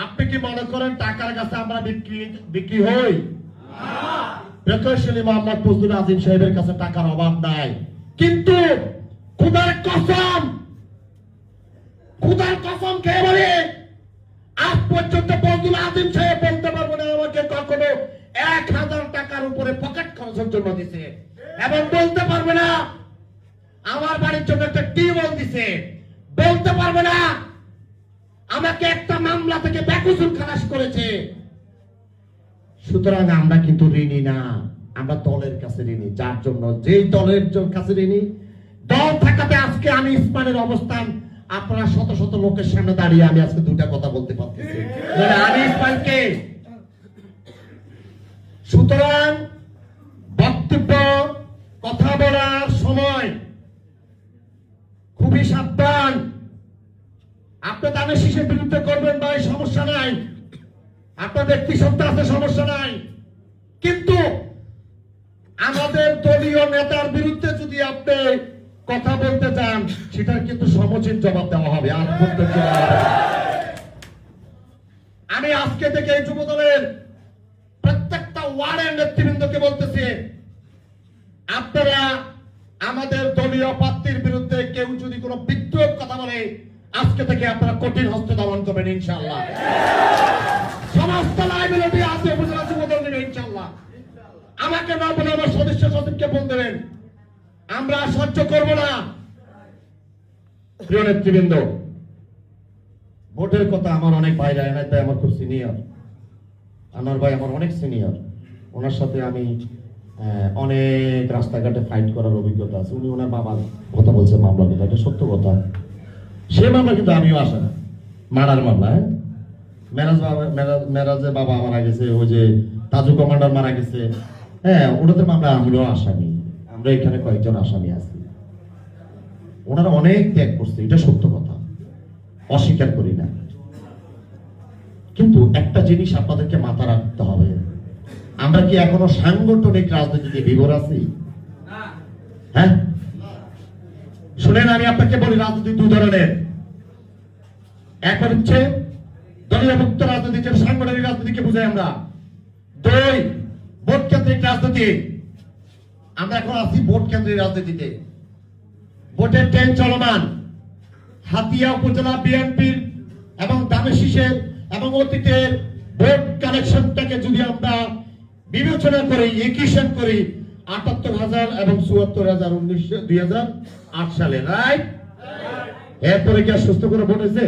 আপনি কি মনে করেন টাকার কাছে আমরা বিক্রি হই? প্রকৌশলী মোহাম্মদ ফজলুল আজিম সাহেবের কাছে টাকার অভাব নাই, কিন্তু খোদার কসম খেয়ে বলে আজ পর্যন্ত ফজলুল আজিম সাহেব বলতে পারবো না আমাকে কখনো 1000 টাকার উপরে পকেট খরচের জন্য দিছে, এবং বলতে পারবে না আমার বাড়ির জন্য একটা টিউবওয়েল দিছে, বলতে পারবে না আমাকে একটা মামলা থেকে বেকসুর খালাস করেছে। সুতরাং আমরা কিন্তু ঋণী না, আমরা দলের কাছে ঋণী। যার জন্য যেই দলের কাছে ঋণী, দল থাকাতে আজকে আমি ইসমানের অবস্থান আপনারা শত শত লোকের সামনে দাঁড়িয়ে আমি আজকে দুইটা কথা বলতে পারতেছি, আমি ইসমানকে। সুতরাং বক্তব্য কথা বলার সময় খুবই সাবধান। আপনি দানের শীষের বিরুদ্ধে করবেন ভাই, সমস্যা নাই, আপনার ব্যক্তি সত্তা আছে, সমস্যা নাই, কিন্তু আমাদের দলীয় নেতার বিরুদ্ধে যদি আপনি কথা বলতে চান সেটার কিন্তু সমুচিত জবাব দেওয়া হবে। আর আমি আজকে থেকে এই যুবদলের প্রত্যেকটা ওয়ার্ডের নেতৃবৃন্দকে বলতেছি, আপনারা আমাদের দলীয় প্রার্থীর বিরুদ্ধে কেউ যদি কোনো বিদ্রোহ কথা বলে আজকে থেকে আপনারা কঠিন হস্তে দমন করবেন ইনশাআল্লাহ। সমস্ত লাইবিলিটি আছে উপজেলা যুবদল নেবে ইনশাআল্লাহ। আমাকে না বলে আমার সদস্য সচিবকে ফোন দেবেন, আমরা সহ্য করব না। প্রিয় নেতৃবৃন্দ, ভোটের কথা আমার অনেক ভাইরা, এনায়েত ভাই আমার খুব সিনিয়র, আনোয়ার ভাই আমার অনেক সিনিয়র, ওনার সাথে আমি অনেক রাস্তাঘাটে ফাইট করার অভিজ্ঞতা আছে। উনি ওনার বাবার কথা বলছে, মামলা কথা, এটা সত্য কথা। সে মামলা কিন্তু আমিও আসে না, মারার মামলা। মেরাজের বাবা মারা গেছে, ওই যে তাজু কমান্ডার মারা গেছে, হ্যাঁ ওনাদের মামলা আমরাও আসামি, আমরা এখানে কয়েকজন আসামি আছি। ওনারা অনেক ত্যাগ করছে, এটা সত্য কথা, অস্বীকার করি না। কিন্তু একটা জিনিস আপনাদেরকে মাথা রাখতে হবে, আমরা কি এখনো সাংগঠনিক রাজনীতিতে বিভোর আছি? হ্যাঁ, শুনেন আমি আপনাকে বলি, রাজনীতি দুই ধরনের। এক হচ্ছে দলীয় মুক্ত রাজনীতি, যেটা সাংগঠনিক রাজনীতিকে বুঝাই আমরা। দুই, ভোট কেন্দ্রিক রাজনীতি। আমরা এখন আছি ভোট কেন্দ্রিক রাজনীতিতে। ভোটের ট্রেন চলমান। হাতিয়া উপজেলা বিএনপির এবং দানের শীষের এবং অতীতের ভোট কালেকশনটাকে যদি আমরা বিবেচনা করি, ইকুয়েশন করি, ৭৮,০০০ এবং ৭৪,০০০ 2008 সালে, রাইট? এরপরে কি আর সুস্থ করে ভোট হয়েছে?